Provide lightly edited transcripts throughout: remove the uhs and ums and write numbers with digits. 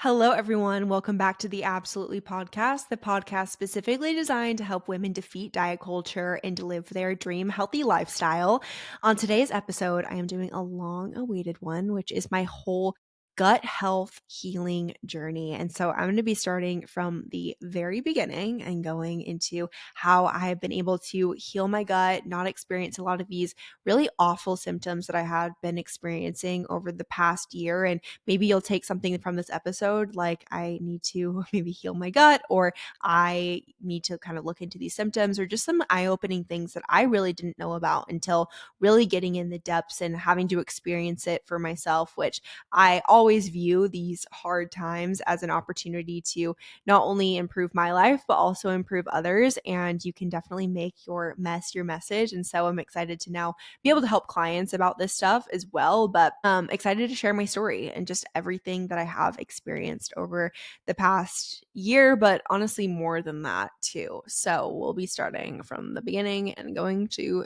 Hello, everyone. Welcome back to the Absolutely Podcast, the podcast specifically designed to help women defeat diet culture and to live their dream healthy lifestyle. On today's episode, I am doing a long awaited one, which is my whole gut health healing journey. And so I'm going to be starting from the very beginning and going into how I have been able to heal my gut, not experience a lot of these really awful symptoms that I had been experiencing over the past year. And maybe you'll take something from this episode, like I need to maybe heal my gut, or I need to kind of look into these symptoms, or just some eye opening things that I really didn't know about until really getting in the depths and having to experience it for myself, which I always view these hard times as an opportunity to not only improve my life, but also improve others. And you can definitely make your mess your message. And so I'm excited to now be able to help clients about this stuff as well, but excited to share my story and just everything that I have experienced over the past year, but honestly more than that too. So we'll be starting from the beginning and going to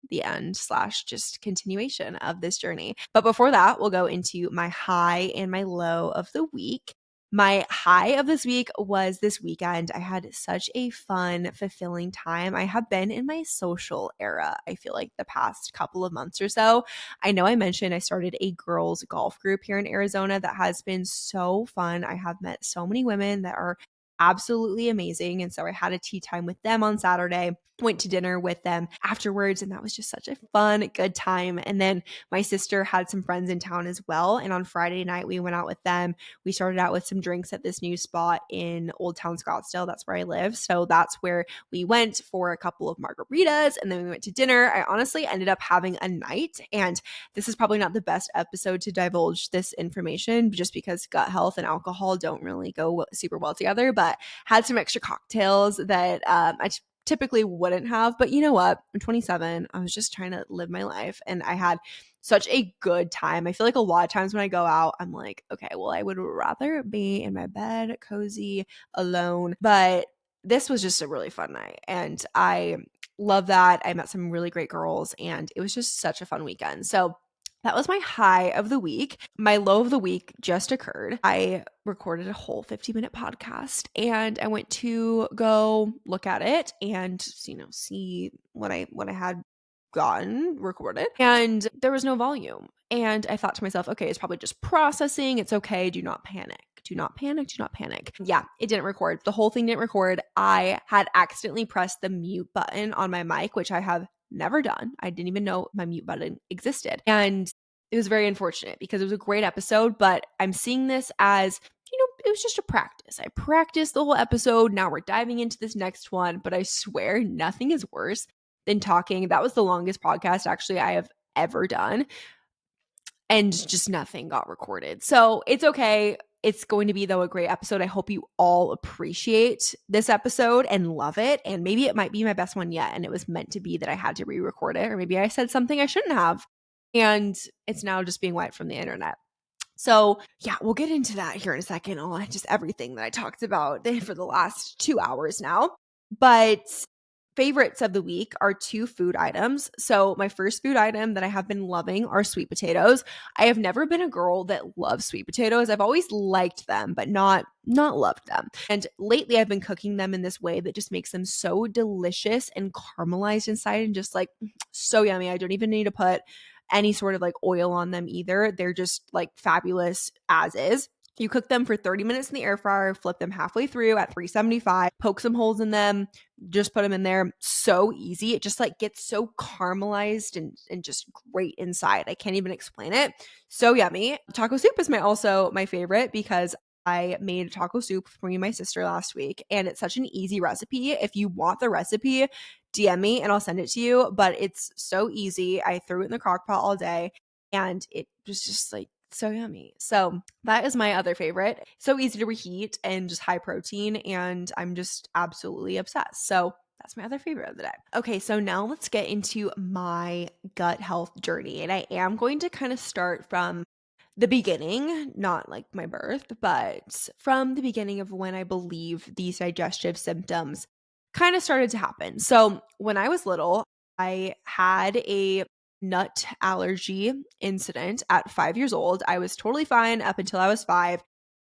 the end slash just continuation of this journey. But before that, we'll go into my high and my low of the week. My high of this week was this weekend. I had such a fun, fulfilling time. I have been in my social era, I feel like the past couple of months or so. I know I mentioned I started a girls golf group here in Arizona that has been so fun. I have met so many women that are absolutely amazing. And so I had a tea time with them on Saturday, went to dinner with them afterwards, and that was just such a fun, good time. And then my sister had some friends in town as well. And on Friday night, we went out with them. We started out with some drinks at this new spot in Old Town Scottsdale. That's where I live. So that's where we went for a couple of margaritas, and then we went to dinner. I honestly ended up having a night, and this is probably not the best episode to divulge this information just because gut health and alcohol don't really go super well together, but had some extra cocktails that I typically wouldn't have. But you know what? I'm 27. I was just trying to live my life, and I had such a good time. I feel like a lot of times when I go out, I'm like, okay, well, I would rather be in my bed, cozy, alone. But this was just a really fun night, and I love that. I met some really great girls, and it was just such a fun weekend. So that was my high of the week. My low of the week just occurred. I recorded a whole 50-minute podcast, and I went to go look at it and see what I had gotten recorded, and there was no volume. And I thought to myself, okay, it's probably just processing. It's okay. Do not panic. Do not panic. Do not panic. Yeah, it didn't record. The whole thing didn't record. I had accidentally pressed the mute button on my mic, which I have never done. I didn't even know my mute button existed. And it was very unfortunate because it was a great episode, but I'm seeing this as, it was just a practice. I practiced the whole episode. Now we're diving into this next one, but I swear nothing is worse than talking. That was the longest podcast actually I have ever done, and just nothing got recorded. So it's okay. It's going to be, though, a great episode. I hope you all appreciate this episode and love it. And maybe it might be my best one yet. And it was meant to be that I had to re-record it. Or maybe I said something I shouldn't have. And it's now just being wiped from the internet. So yeah, we'll get into that here in a second. On just everything that I talked about for the last 2 hours now. But favorites of the week are 2 food items. So my first food item that I have been loving are sweet potatoes. I have never been a girl that loves sweet potatoes. I've always liked them, but not loved them. And lately I've been cooking them in this way that just makes them so delicious and caramelized inside and just like so yummy. I don't even need to put any sort of like oil on them either. They're just like fabulous as is. You cook them for 30 minutes in the air fryer, flip them halfway through at 375, poke some holes in them, just put them in there. So easy. It just like gets so caramelized and just great inside. I can't even explain it. So yummy. Taco soup is also my favorite because I made taco soup for me and my sister last week, and it's such an easy recipe. If you want the recipe, DM me and I'll send it to you, but it's so easy. I threw it in the crock pot all day, and it was just like so yummy. So that is my other favorite. So easy to reheat and just high protein, and I'm just absolutely obsessed. So that's my other favorite of the day. Okay, so now let's get into my gut health journey. And I am going to kind of start from the beginning, not like my birth, but from the beginning of when I believe these digestive symptoms kind of started to happen. So when I was little, I had a nut allergy incident at 5 years old. I was totally fine up until I was 5.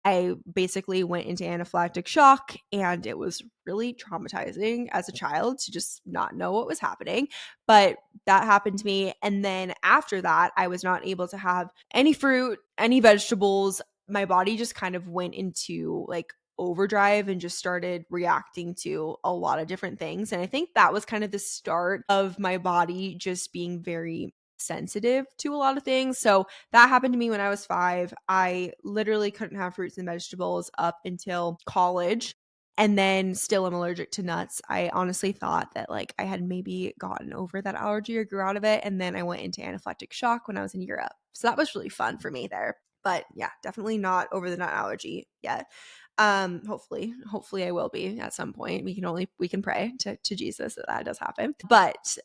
I basically went into anaphylactic shock, and it was really traumatizing as a child to just not know what was happening. But that happened to me. And then after that, I was not able to have any fruit, any vegetables. My body just kind of went into like overdrive and just started reacting to a lot of different things. And I think that was kind of the start of my body just being very sensitive to a lot of things. So that happened to me when I was 5. I literally couldn't have fruits and vegetables up until college. And then still I'm allergic to nuts. I honestly thought that like I had maybe gotten over that allergy or grew out of it. And then I went into anaphylactic shock when I was in Europe. So that was really fun for me there. But yeah, definitely not over the nut allergy yet. Hopefully I will be at some point. We can pray to Jesus that does happen. But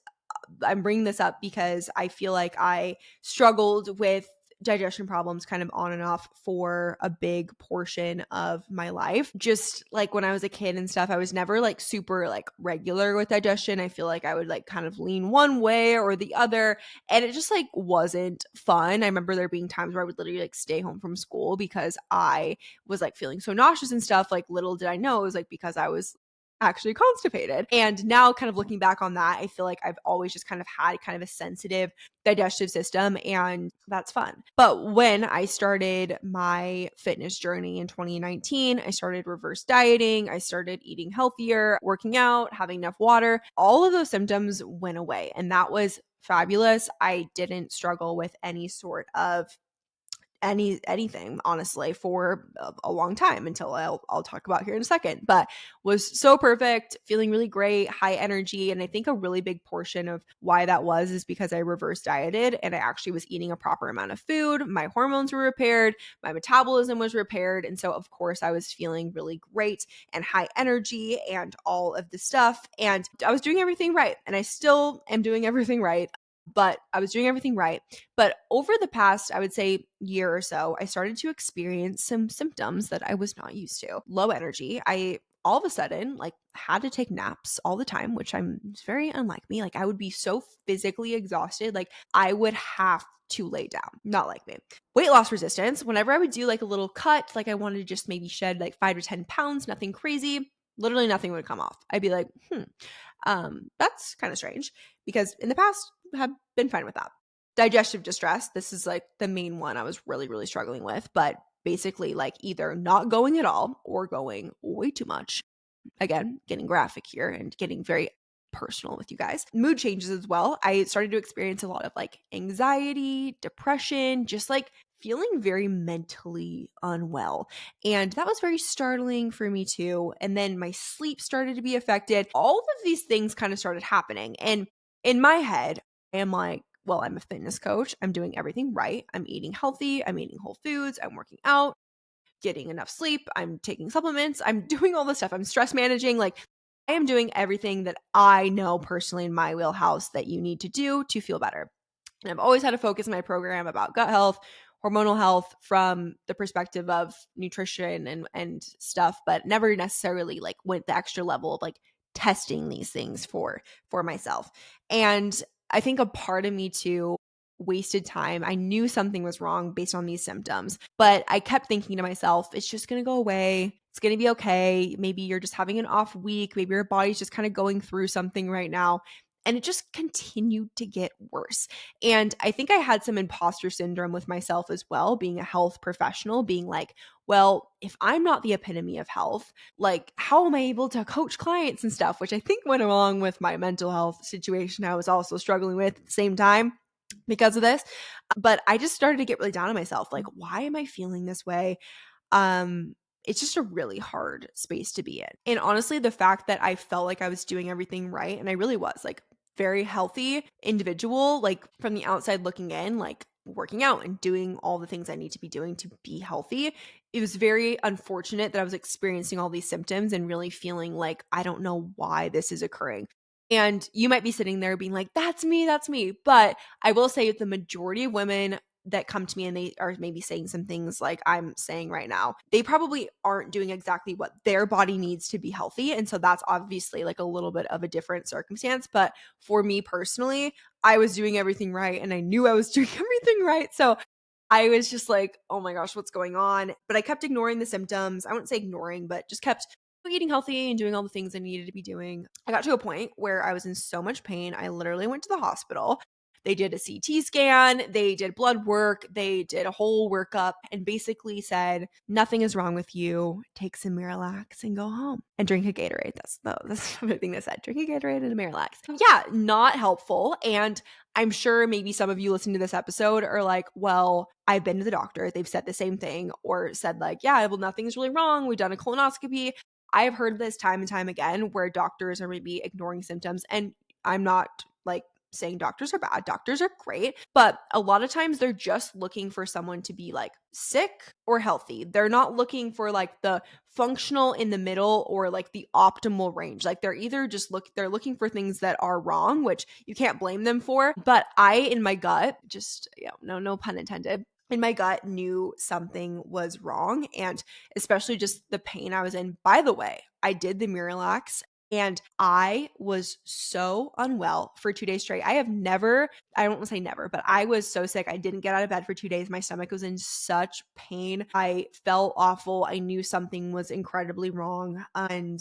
I'm bringing this up because I feel like I struggled with digestion problems kind of on and off for a big portion of my life. Just like when I was a kid and stuff, I was never like super like regular with digestion. I feel like I would like kind of lean one way or the other, and it just like wasn't fun. I remember there being times where I would literally like stay home from school because I was like feeling so nauseous and stuff. Like little did I know it was like because I was actually constipated. And now kind of looking back on that, I feel like I've always just kind of had kind of a sensitive digestive system, and that's fun. But when I started my fitness journey in 2019, I started reverse dieting, I started eating healthier, working out, having enough water. All of those symptoms went away, and that was fabulous. I didn't struggle with any sort of anything honestly for a long time until I'll talk about here in a second, but was so perfect, feeling really great, high energy. And I think a really big portion of why that was is because I reverse dieted and I actually was eating a proper amount of food. My hormones were repaired, my metabolism was repaired, and so of course I was feeling really great and high energy and all of the stuff, and I was doing everything right, and I still am doing everything right. But I was doing everything right. But over the past, I would say, year or so, I started to experience some symptoms that I was not used to. Low energy. I all of a sudden like had to take naps all the time, which it's very unlike me. Like I would be so physically exhausted, like I would have to lay down. Not like me. Weight loss resistance. Whenever I would do like a little cut, like I wanted to just maybe shed like 5 to 10 pounds, nothing crazy. Literally nothing would come off. I'd be like, that's kind of strange because in the past have been fine with that. Digestive distress. This is like the main one I was really, really struggling with, but basically like either not going at all or going way too much. Again, getting graphic here and getting very personal with you guys. Mood changes as well. I started to experience a lot of like anxiety, depression, just like feeling very mentally unwell. And that was very startling for me too. And then my sleep started to be affected. All of these things kind of started happening. And in my head, I am like, well, I'm a fitness coach. I'm doing everything right. I'm eating healthy. I'm eating whole foods. I'm working out, getting enough sleep, I'm taking supplements, I'm doing all this stuff, I'm stress managing. Like I am doing everything that I know personally in my wheelhouse that you need to do to feel better. And I've always had a focus in my program about gut health, hormonal health from the perspective of nutrition and stuff, but never necessarily like went the extra level of like testing these things for myself. And I think a part of me too wasted time. I knew something was wrong based on these symptoms, but I kept thinking to myself, it's just going to go away. It's going to be okay. Maybe you're just having an off week. Maybe your body's just kind of going through something right now. And it just continued to get worse. And I think I had some imposter syndrome with myself as well, being a health professional, being like, well, if I'm not the epitome of health, like, how am I able to coach clients and stuff? Which I think went along with my mental health situation I was also struggling with at the same time because of this. But I just started to get really down on myself. Like, why am I feeling this way? It's just a really hard space to be in. And honestly, the fact that I felt like I was doing everything right, and I really was like very healthy individual, like from the outside looking in, like working out and doing all the things I need to be doing to be healthy. It was very unfortunate that I was experiencing all these symptoms and really feeling like I don't know why this is occurring. And you might be sitting there being like, that's me, that's me. But I will say the majority of women that come to me and they are maybe saying some things like I'm saying right now, they probably aren't doing exactly what their body needs to be healthy. And so that's obviously like a little bit of a different circumstance. But for me personally, I was doing everything right and I knew I was doing everything right. So I was just like, oh my gosh, what's going on? But I kept ignoring the symptoms. I wouldn't say ignoring, but just kept eating healthy and doing all the things I needed to be doing. I got to a point where I was in so much pain. I literally went to the hospital. They did a CT scan, they did blood work, they did a whole workup and basically said, nothing is wrong with you. Take some Miralax and go home and drink a Gatorade. That's the thing they said. Drink a Gatorade and a Miralax. Yeah, not helpful. And I'm sure maybe some of you listening to this episode are like, well, I've been to the doctor. They've said the same thing or said like, yeah, well, nothing's really wrong. We've done a colonoscopy. I've heard this time and time again where doctors are maybe ignoring symptoms. And I'm not like saying doctors are bad. Doctors are great. But a lot of times they're just looking for someone to be like sick or healthy. They're not looking for like the functional in the middle or like the optimal range. Like they're either just they're looking for things that are wrong, which you can't blame them for. But I, in my gut, just, no pun intended, in my gut knew something was wrong. And especially just the pain I was in. By the way, I did the Miralax and I was so unwell for 2 days straight. I don't want to say never, but I was so sick. I didn't get out of bed for 2 days. My stomach was in such pain. I felt awful. I knew something was incredibly wrong. And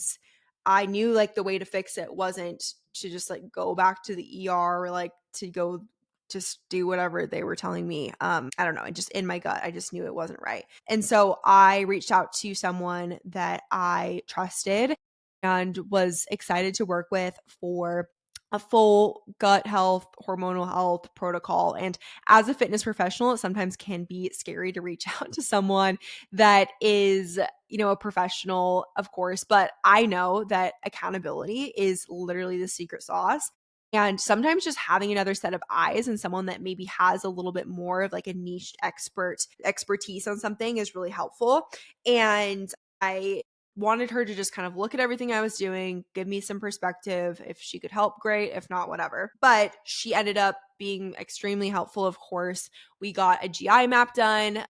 I knew like the way to fix it wasn't to just like go back to the ER or like to go just do whatever they were telling me. I don't know. Just in my gut, I just knew it wasn't right. And so I reached out to someone that I trusted and was excited to work with for a full gut health, hormonal health protocol. And as a fitness professional, it sometimes can be scary to reach out to someone that is, a professional, of course, but I know that accountability is literally the secret sauce. And sometimes just having another set of eyes and someone that maybe has a little bit more of like a niche expertise on something is really helpful. And I wanted her to just kind of look at everything I was doing, give me some perspective. If she could help, great. If not, whatever. But she ended up being extremely helpful, of course. We got a GI map done, a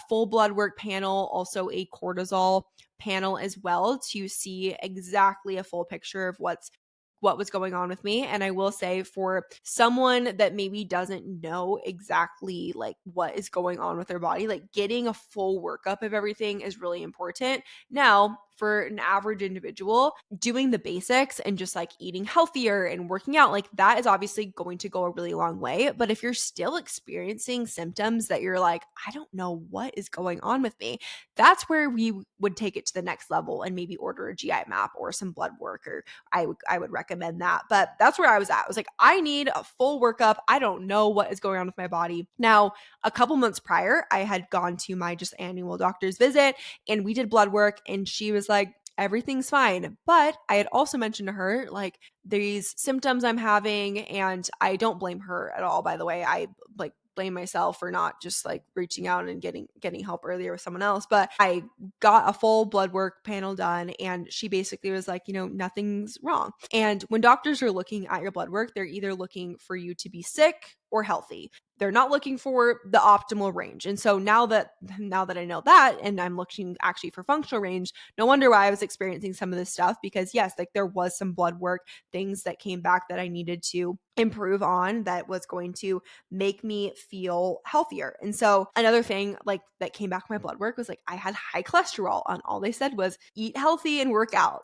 full blood work panel, also a cortisol panel as well to see exactly a full picture of what was going on with me. And I will say for someone that maybe doesn't know exactly like what is going on with their body, like getting a full workup of everything is really important. Now, for an average individual, doing the basics and just like eating healthier and working out, like that is obviously going to go a really long way. But if you're still experiencing symptoms that you're like, I don't know what is going on with me, that's where we would take it to the next level and maybe order a GI map or some blood work, or I would recommend that. But that's where I was at. I was like, I need a full workup. I don't know what is going on with my body. Now, a couple months prior, I had gone to my just annual doctor's visit and we did blood work and she was like, everything's fine. But I had also mentioned to her like these symptoms I'm having, and I don't blame her at all, by the way. I like blame myself for not just like reaching out and getting help earlier with someone else. But I got a full blood work panel done and she basically was like, nothing's wrong. And when doctors are looking at your blood work, they're either looking for you to be sick or healthy. They're not looking for the optimal range. And so now that I know that and I'm looking actually for functional range, no wonder why I was experiencing some of this stuff, because yes, like there was some blood work things that came back that I needed to improve on that was going to make me feel healthier. And so another thing like that came back from my blood work was like I had high cholesterol, and all they said was eat healthy and work out.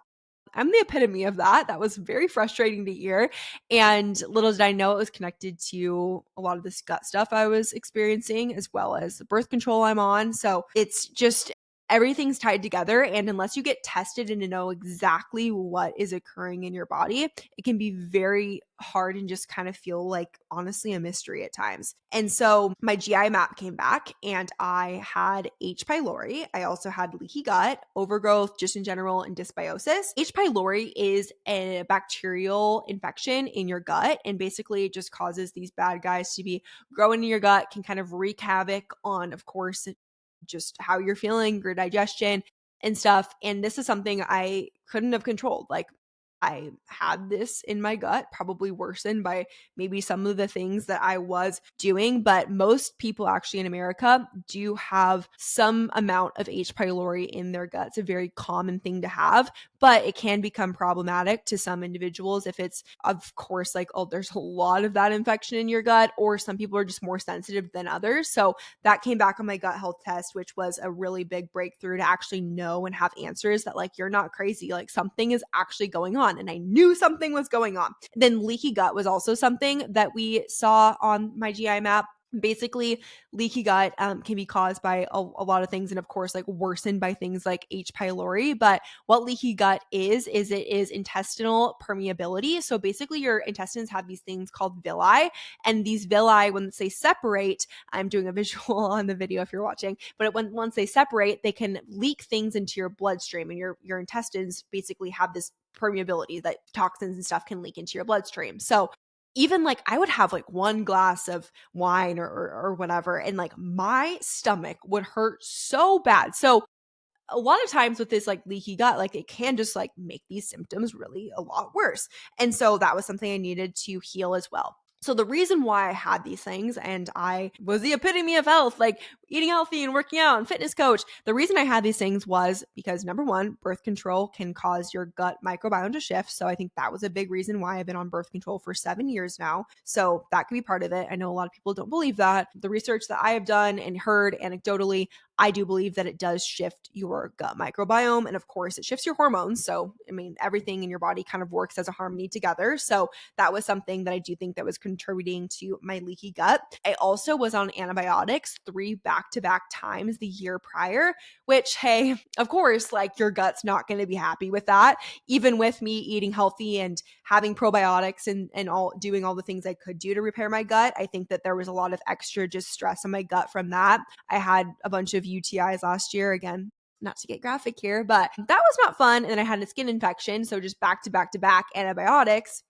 I'm the epitome of that. That was very frustrating to hear. And little did I know it was connected to a lot of this gut stuff I was experiencing, as well as the birth control I'm on. So it's just everything's tied together. And unless you get tested and to know exactly what is occurring in your body, it can be very hard and just kind of feel like honestly a mystery at times. And so my GI map came back and I had H. pylori. I also had leaky gut, overgrowth just in general, and dysbiosis. H. pylori is a bacterial infection in your gut, and basically it just causes these bad guys to be growing in your gut, can kind of wreak havoc on, of course, just how you're feeling, your digestion and stuff. And this is something I couldn't have controlled. Like I had this in my gut, probably worsened by maybe some of the things that I was doing. But most people actually in America do have some amount of H. pylori in their gut. It's a very common thing to have, but it can become problematic to some individuals if it's, of course, like, oh, there's a lot of that infection in your gut, or some people are just more sensitive than others. So that came back on my gut health test, which was a really big breakthrough to actually know and have answers that, like, you're not crazy, like something is actually going on. And I knew something was going on. Then leaky gut was also something that we saw on my GI map. Basically, leaky gut can be caused by a lot of things, and of course, like, worsened by things like H. pylori. But what leaky gut is it is intestinal permeability. So basically, your intestines have these things called villi, and these villi, once they separate, I'm doing a visual on the video if you're watching, but once they separate, they can leak things into your bloodstream, and your intestines basically have this permeability that toxins and stuff can leak into your bloodstream. So even, like, I would have like one glass of wine or whatever, and like my stomach would hurt so bad. So a lot of times with this like leaky gut, like, it can just like make these symptoms really a lot worse. And so that was something I needed to heal as well. So the reason why I had these things, and I was the epitome of health, like eating healthy and working out and fitness coach, the reason I had these things was because, number one, birth control can cause your gut microbiome to shift. So I think that was a big reason why I've been on birth control for 7 years now. So that could be part of it. I know a lot of people don't believe that. The research that I have done and heard anecdotally, I do believe that it does shift your gut microbiome. And of course, it shifts your hormones. So, I mean, everything in your body kind of works as a harmony together. So that was something that I do think that was contributing to my leaky gut. I also was on antibiotics 3 back-to-back times the year prior, which, hey, of course, like, your gut's not going to be happy with that. Even with me eating healthy and having probiotics and all, doing all the things I could do to repair my gut, I think that there was a lot of extra just stress on my gut from that. I had a bunch of UTIs last year. Again, not to get graphic here, but that was not fun. And then I had a skin infection. So just back to back to back antibiotics,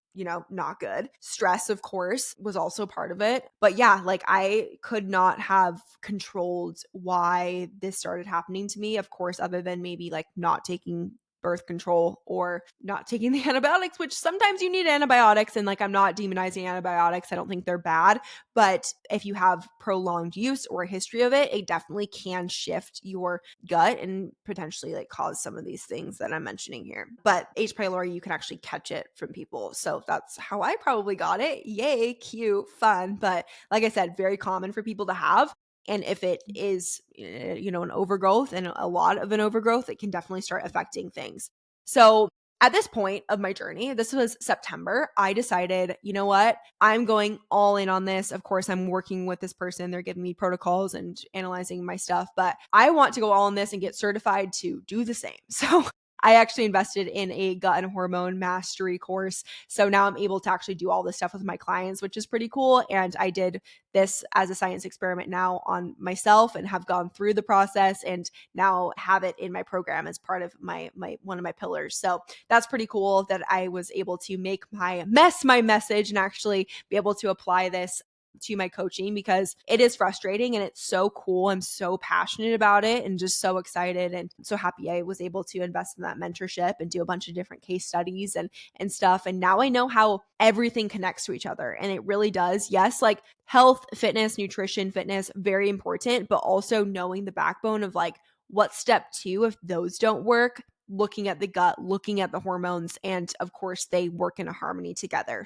not good. Stress, of course, was also part of it. But yeah, like, I could not have controlled why this started happening to me, of course, other than maybe like not taking birth control or not taking the antibiotics, which sometimes you need antibiotics. And like, I'm not demonizing antibiotics. I don't think they're bad. But if you have prolonged use or a history of it, it definitely can shift your gut and potentially like cause some of these things that I'm mentioning here. But H. pylori, you can actually catch it from people. So that's how I probably got it. Yay, cute, fun. But like I said, very common for people to have. And if it is, an overgrowth, and a lot of an overgrowth, it can definitely start affecting things. So at this point of my journey, this was September, I decided, you know what? I'm going all in on this. Of course, I'm working with this person. They're giving me protocols and analyzing my stuff, but I want to go all in this and get certified to do the same. So I actually invested in a gut and hormone mastery course. So now I'm able to actually do all this stuff with my clients, which is pretty cool. And I did this as a science experiment now on myself and have gone through the process and now have it in my program as part of my one of my pillars. So that's pretty cool that I was able to make my mess my message and actually be able to apply this to my coaching, because it is frustrating and it's so cool. I'm so passionate about it and just so excited and so happy I was able to invest in that mentorship and do a bunch of different case studies and stuff. And now I know how everything connects to each other, and it really does. Yes, like health, fitness, nutrition, fitness, very important, but also knowing the backbone of like, what's step 2 if those don't work, looking at the gut, looking at the hormones, and of course they work in a harmony together.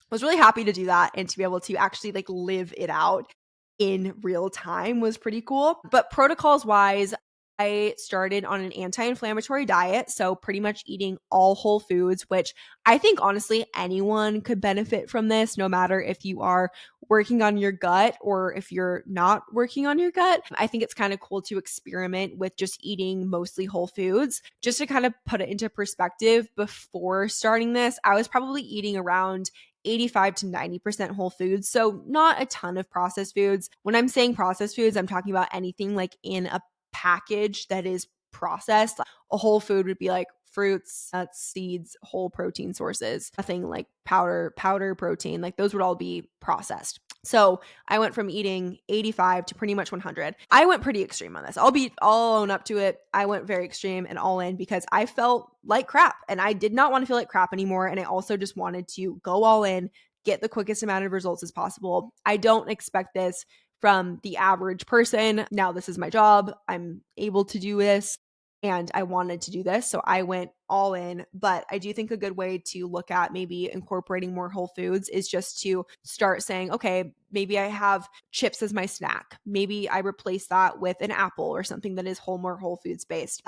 Was really happy to do that, and to be able to actually like live it out in real time was pretty cool. But protocols wise, I started on an anti-inflammatory diet, so pretty much eating all whole foods, which I think honestly anyone could benefit from this, no matter if you are working on your gut or if you're not working on your gut. I think it's kind of cool to experiment with just eating mostly whole foods. Just to kind of put it into perspective, before starting this, I was probably eating around 85 to 90% whole foods. So not a ton of processed foods. When I'm saying processed foods, I'm talking about anything like in a package that is processed. A whole food would be like fruits, nuts, seeds, whole protein sources, nothing like powder protein. Like those would all be processed. So I went from eating 85 to pretty much 100. I went pretty extreme on this. I'll own up to it. I went very extreme and all in because I felt like crap and I did not want to feel like crap anymore. And I also just wanted to go all in, get the quickest amount of results as possible. I don't expect this from the average person. Now, this is my job. I'm able to do this and I wanted to do this. So I went all in. But I do think a good way to look at maybe incorporating more whole foods is just to start saying, okay, maybe I have chips as my snack. Maybe I replace that with an apple or something that is more whole foods based.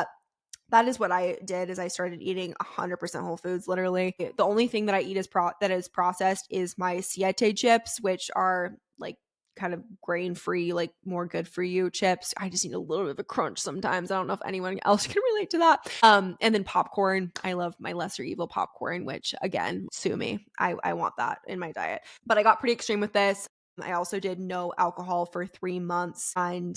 That is what I did is I started eating 100% whole foods, literally. The only thing that I eat that is processed is my siete chips, which are like kind of grain-free, like more good for you chips. I just need a little bit of a crunch sometimes. I don't know if anyone else can relate to that. And then popcorn. I love my lesser evil popcorn, which again, sue me. I want that in my diet. But I got pretty extreme with this. I also did no alcohol for 3 months and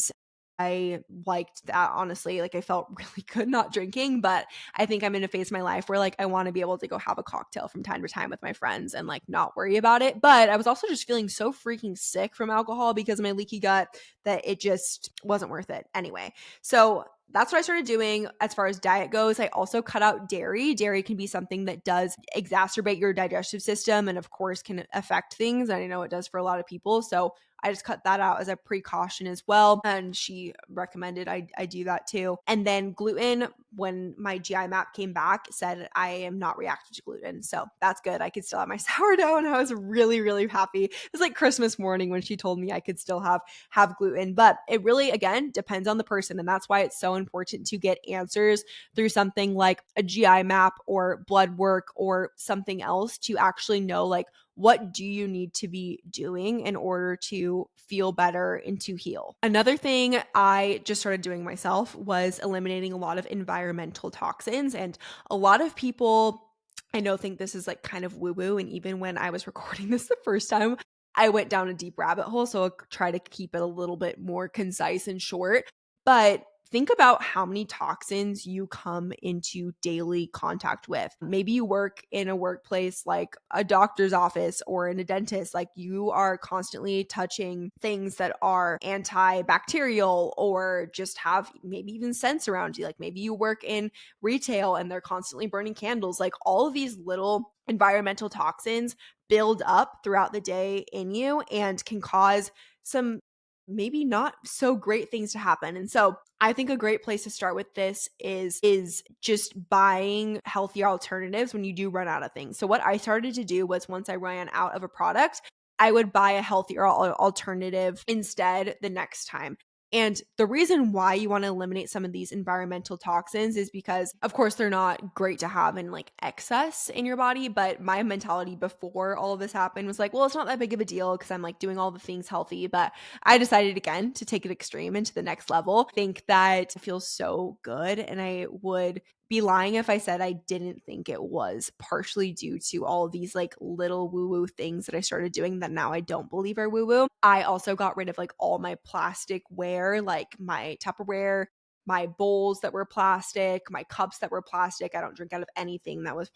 I liked that, honestly. Like, I felt really good not drinking, but I think I'm in a phase of my life where, like, I want to be able to go have a cocktail from time to time with my friends and, like, not worry about it. But I was also just feeling so freaking sick from alcohol because of my leaky gut that it just wasn't worth it anyway. So that's what I started doing as far as diet goes. I also cut out dairy. Dairy can be something that does exacerbate your digestive system and, of course, can affect things. And I know it does for a lot of people. So I just cut that out as a precaution as well. And she recommended I do that too. And then gluten, when my GI map came back, said I am not reactive to gluten. So that's good. I could still have my sourdough and I was really, really happy. It was like Christmas morning when she told me I could still have gluten. But it really, again, depends on the person. And that's why it's so important to get answers through something like a GI map or blood work or something else to actually know, like, what do you need to be doing in order to feel better and to heal? Another thing I just started doing myself was eliminating a lot of environmental toxins. And a lot of people I know think this is like kind of woo-woo. And even when I was recording this the first time, I went down a deep rabbit hole. So I'll try to keep it a little bit more concise and short. But think about how many toxins you come into daily contact with. Maybe you work in a workplace like a doctor's office or in a dentist, like you are constantly touching things that are antibacterial or just have maybe even scents around you. Like maybe you work in retail and they're constantly burning candles. Like all of these little environmental toxins build up throughout the day in you and can cause some maybe not so great things to happen. And so I think a great place to start with this is just buying healthier alternatives when you do run out of things. So what I started to do was once I ran out of a product, I would buy a healthier alternative instead the next time. And the reason why you want to eliminate some of these environmental toxins is because, of course, they're not great to have in like excess in your body. But my mentality before all of this happened was like, well, it's not that big of a deal because I'm like doing all the things healthy. But I decided again to take it extreme and to the next level. I think that it feels so good. And I would be lying if I said I didn't think it was partially due to all of these like little woo-woo things that I started doing that now I don't believe are woo-woo. I also got rid of like all my plastic ware, like my Tupperware, my bowls that were plastic, my cups that were plastic. I don't drink out of anything that is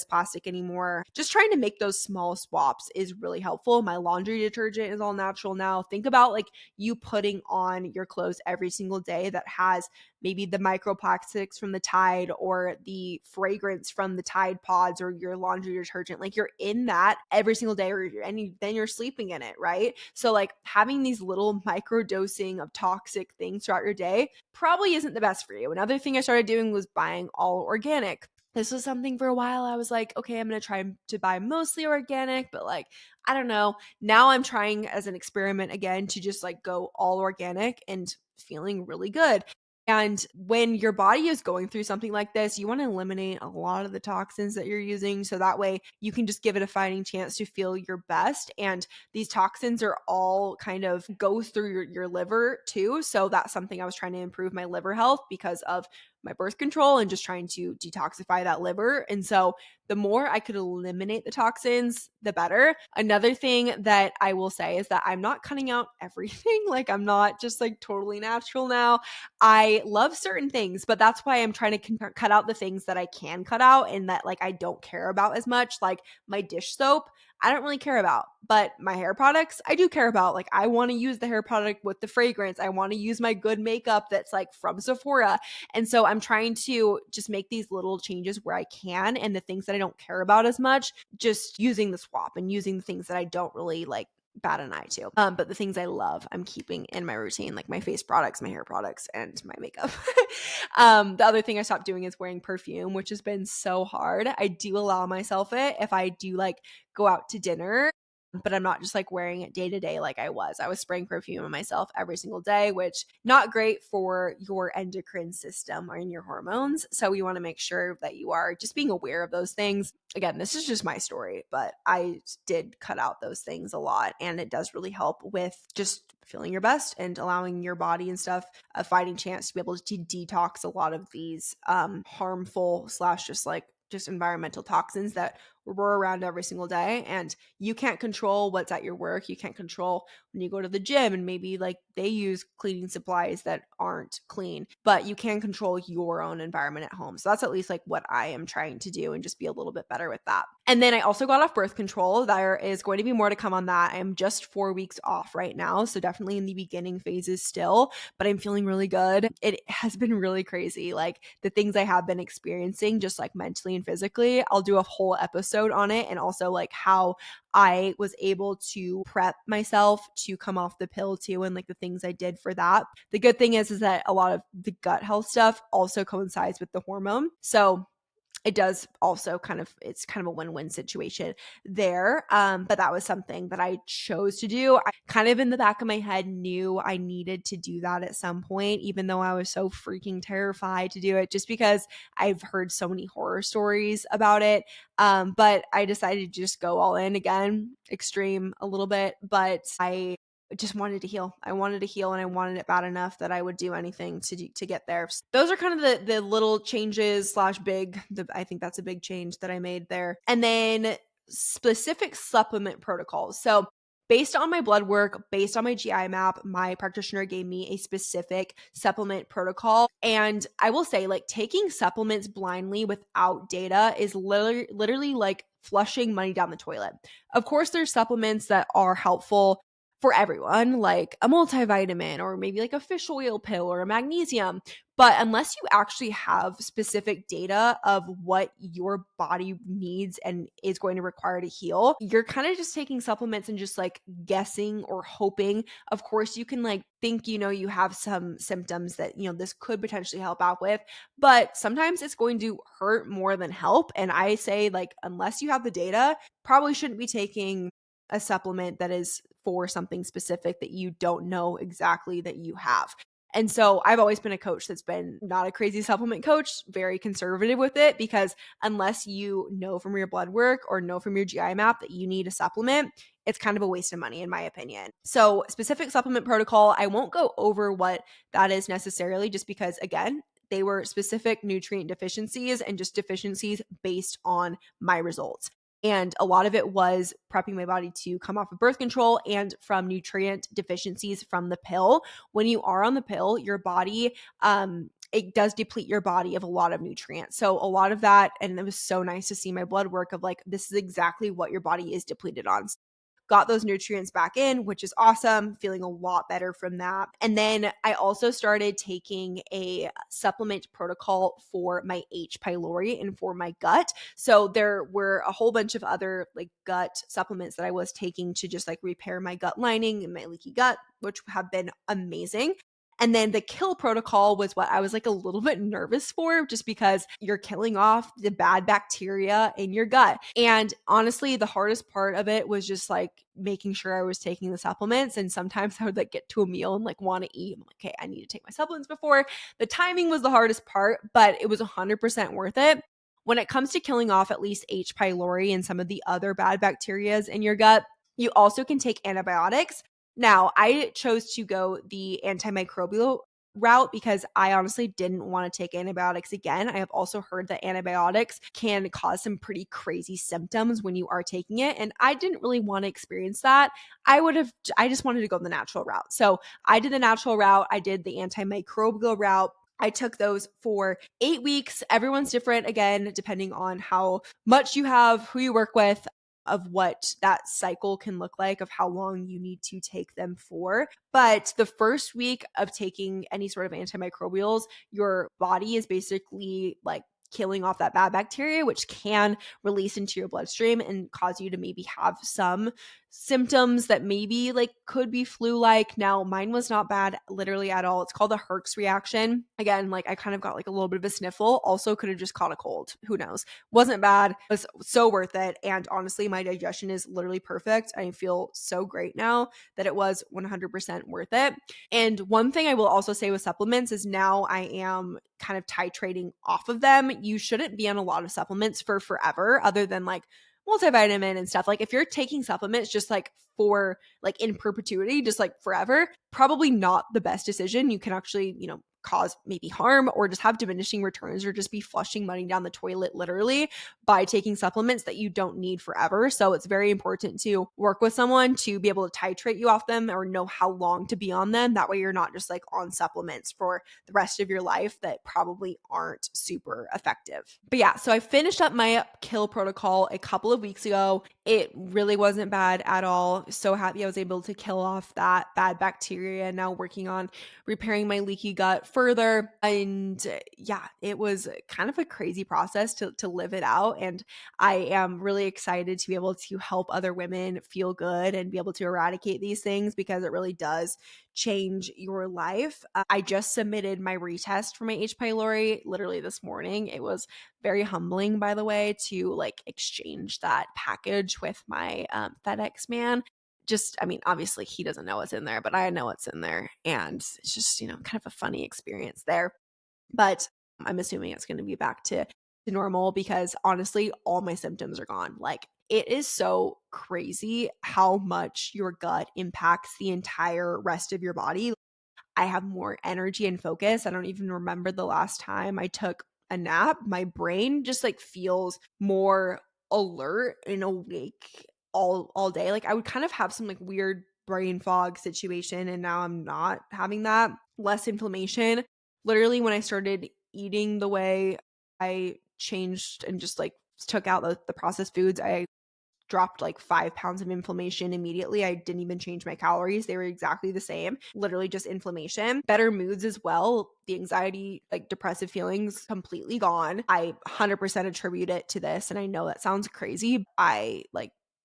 plastic anymore. Just trying to make those small swaps is really helpful. My laundry detergent is all natural now. Think about like you putting on your clothes every single day that has maybe the microplastics from the Tide or the fragrance from the Tide Pods or your laundry detergent. Like you're in that every single day then you're sleeping in it, right? So like having these little micro dosing of toxic things throughout your day probably isn't the best for you. Another thing I started doing was buying all organic. This was something for a while I was like, okay, I'm going to try to buy mostly organic, but like, I don't know. Now I'm trying as an experiment again to just like go all organic and feeling really good. And when your body is going through something like this, you want to eliminate a lot of the toxins that you're using. So that way you can just give it a fighting chance to feel your best. And these toxins are all kind of go through your liver too. So that's something I was trying to improve my liver health because of my birth control and just trying to detoxify that liver. And so the more I could eliminate the toxins, the better. Another thing that I will say is that I'm not cutting out everything. Like, I'm not just like totally natural now. I love certain things, but that's why I'm trying to cut out the things that I can cut out and that like I don't care about as much. Like my dish soap, I don't really care about, but my hair products, I do care about. Like, I want to use the hair product with the fragrance. I want to use my good makeup that's like from Sephora. And so I'm trying to just make these little changes where I can. And the things that I don't care about as much, just using the swap and using the things that I don't really like bat an eye to. But the things I love, I'm keeping in my routine, like my face products, my hair products, and my makeup. The other thing I stopped doing is wearing perfume, which has been so hard. I do allow myself it if I do like go out to dinner, but I'm not just like wearing it day to day like I was. I was spraying perfume on myself every single day, which not great for your endocrine system or in your hormones. So you want to make sure that you are just being aware of those things. Again, this is just my story, but I did cut out those things a lot, and it does really help with just feeling your best and allowing your body and stuff a fighting chance to be able to detox a lot of these harmful slash just environmental toxins that we're around every single day. And you can't control what's at your work. You can't control when you go to the gym and maybe like they use cleaning supplies that aren't clean, but you can control your own environment at home. So that's at least like what I am trying to do and just be a little bit better with that. And then I also got off birth control. There is going to be more to come on that. I'm just 4 weeks off right now. So definitely in the beginning phases still, but I'm feeling really good. It has been really crazy. Like the things I have been experiencing, just like mentally and physically. I'll do a whole episode on it, and also like how I was able to prep myself to come off the pill too, and like the things I did for that. The good thing is that a lot of the gut health stuff also coincides with the hormone. So it does also it's kind of a win-win situation there. But that was something that I chose to do. I kind of in the back of my head knew I needed to do that at some point, even though I was so freaking terrified to do it, just because I've heard so many horror stories about it. But I decided to just go all in again, extreme a little bit, but I just wanted to heal. I wanted to heal, and I wanted it bad enough that I would do anything to get there. So those are kind of the little changes slash big. I think that's a big change that I made there. And then specific supplement protocols. So based on my blood work, based on my GI map, my practitioner gave me a specific supplement protocol. And I will say, like, taking supplements blindly without data is literally like flushing money down the toilet. Of course, there's supplements that are helpful for everyone, like a multivitamin or maybe like a fish oil pill or a magnesium. But unless you actually have specific data of what your body needs and is going to require to heal, you're kind of just taking supplements and just like guessing or hoping. Of course, you can like think, you have some symptoms that, this could potentially help out with, but sometimes it's going to hurt more than help. And I say, like, unless you have the data, probably shouldn't be taking a supplement that is for something specific that you don't know exactly that you have. And so I've always been a coach that's been not a crazy supplement coach, very conservative with it, because unless you know from your blood work or know from your GI map that you need a supplement, it's kind of a waste of money, in my opinion. So specific supplement protocol, I won't go over what that is necessarily, just because, again, they were specific nutrient deficiencies and just deficiencies based on my results. And a lot of it was prepping my body to come off of birth control and from nutrient deficiencies from the pill. When you are on the pill, your body, it does deplete your body of a lot of nutrients. So a lot of that, and it was so nice to see my blood work of like, this is exactly what your body is depleted on. Got those nutrients back in, which is awesome. Feeling a lot better from that. And then I also started taking a supplement protocol for my H. pylori and for my gut. So there were a whole bunch of other like gut supplements that I was taking to just like repair my gut lining and my leaky gut, which have been amazing. And then the kill protocol was what I was like a little bit nervous for, just because you're killing off the bad bacteria in your gut. And honestly, the hardest part of it was just like making sure I was taking the supplements. And sometimes I would like get to a meal and like want to eat. I'm like, okay, I need to take my supplements before. The timing was the hardest part, but it was 100% worth it. When it comes to killing off at least H. pylori and some of the other bad bacterias in your gut, you also can take antibiotics. Now, I chose to go the antimicrobial route because I honestly didn't want to take antibiotics again. I have also heard that antibiotics can cause some pretty crazy symptoms when you are taking it. And I didn't really want to experience that. I just wanted to go the natural route. So I did the natural route. I did the antimicrobial route. I took those for 8 weeks. Everyone's different, again, depending on how much you have, who you work with, of what that cycle can look like, of how long you need to take them for. But the first week of taking any sort of antimicrobials, your body is basically like killing off that bad bacteria, which can release into your bloodstream and cause you to maybe have some symptoms that maybe like could be flu-like. Now, mine was not bad literally at all. It's called the Herx reaction. Again, like I kind of got like a little bit of a sniffle. Also could have just caught a cold. Who knows? Wasn't bad. It was so worth it. And honestly, my digestion is literally perfect. I feel so great now that it was 100% worth it. And one thing I will also say with supplements is now I am kind of titrating off of them. You shouldn't be on a lot of supplements for forever, other than like multivitamin and stuff. Like if you're taking supplements just like for like in perpetuity, just like forever, probably not the best decision. You can actually, cause maybe harm or just have diminishing returns or just be flushing money down the toilet literally by taking supplements that you don't need forever. So it's very important to work with someone to be able to titrate you off them or know how long to be on them. That way you're not just like on supplements for the rest of your life that probably aren't super effective. But yeah, so I finished up my kill protocol a couple of weeks ago. It really wasn't bad at all. So happy I was able to kill off that bad bacteria. Now working on repairing my leaky gut further. And yeah, it was kind of a crazy process to live it out. And I am really excited to be able to help other women feel good and be able to eradicate these things because it really does change your life. I just submitted my retest for my H. pylori literally this morning. It was very humbling, by the way, to like exchange that package with my FedEx man. Just, I mean, obviously he doesn't know what's in there, but I know what's in there. And it's just, kind of a funny experience there. But I'm assuming it's going to be back to normal because honestly, all my symptoms are gone. Like it is so crazy how much your gut impacts the entire rest of your body. I have more energy and focus. I don't even remember the last time I took a nap. My brain just like feels more alert and awake all day. Like I would kind of have some like weird brain fog situation and now I'm not having that. Less inflammation. Literally when I started eating the way I changed and just like took out the processed foods, I dropped like 5 pounds of inflammation immediately. I didn't even change my calories. They were exactly the same, literally just inflammation. Better moods as well. The anxiety, like depressive feelings completely gone. I 100% attribute it to this. And I know that sounds crazy.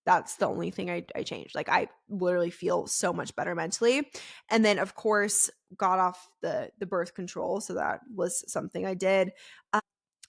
That's the only thing I changed. Like I literally feel so much better mentally. And then of course got off the birth control. So that was something I did.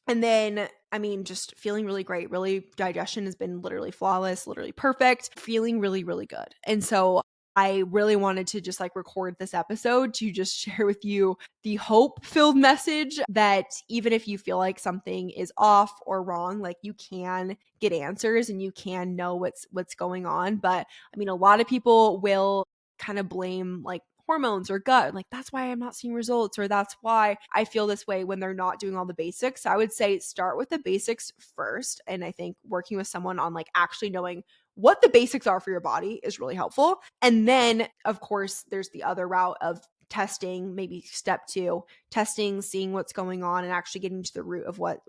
And then, I mean, just feeling really great. Really, digestion has been literally flawless, literally perfect, feeling really, really good. And so I really wanted to just like record this episode to just share with you the hope filled message that even if you feel like something is off or wrong, like you can get answers and you can know what's going on. But I mean, a lot of people will kind of blame like hormones or gut. Like that's why I'm not seeing results or that's why I feel this way when they're not doing all the basics. So I would say start with the basics first. And I think working with someone on like actually knowing what the basics are for your body is really helpful. And then of course there's the other route of testing, maybe step 2, testing, seeing what's going on and actually getting to the root of what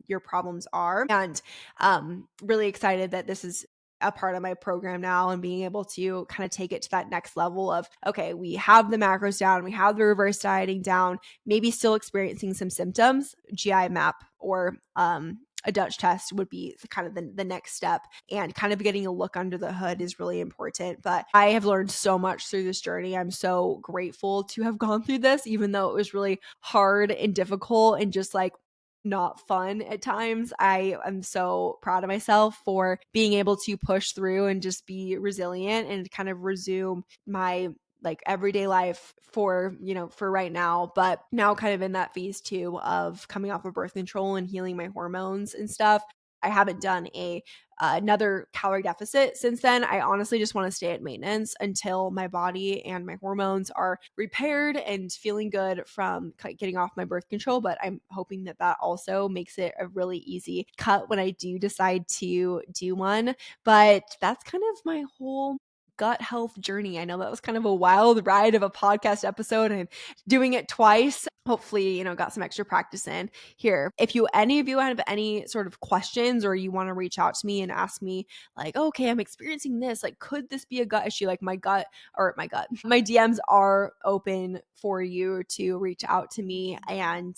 your problems are. And really excited that this is a part of my program now and being able to kind of take it to that next level of, okay, we have the macros down, we have the reverse dieting down, maybe still experiencing some symptoms, GI map or a Dutch test would be kind of the next step, and kind of getting a look under the hood is really important. But I have learned so much through this journey. I'm so grateful to have gone through this, even though it was really hard and difficult and just like not fun at times. I am so proud of myself for being able to push through and just be resilient and kind of resume my like everyday life for right now, but now kind of in that phase 2 of coming off of birth control and healing my hormones and stuff. I haven't done another calorie deficit since then. I honestly just want to stay at maintenance until my body and my hormones are repaired and feeling good from getting off my birth control. But I'm hoping that that also makes it a really easy cut when I do decide to do one. But that's kind of my whole gut health journey. I know that was kind of a wild ride of a podcast episode, and doing it twice. Hopefully, got some extra practice in here. If any of you have any sort of questions, or you want to reach out to me and ask me like, okay, I'm experiencing this, like, could this be a gut issue? Like my my DMs are open for you to reach out to me and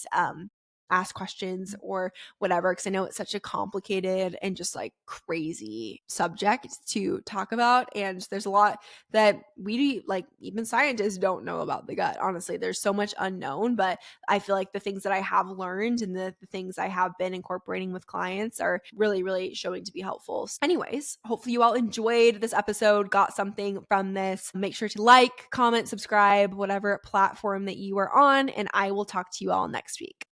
ask questions or whatever, because I know it's such a complicated and just like crazy subject to talk about, and there's a lot that we, like, even scientists don't know about the gut. Honestly, there's so much unknown, but I feel like the things that I have learned and the things I have been incorporating with clients are really, really showing to be helpful. So anyways, hopefully you all enjoyed this episode, got something from this. Make sure to like, comment, subscribe, whatever platform that you are on, and I will talk to you all next week.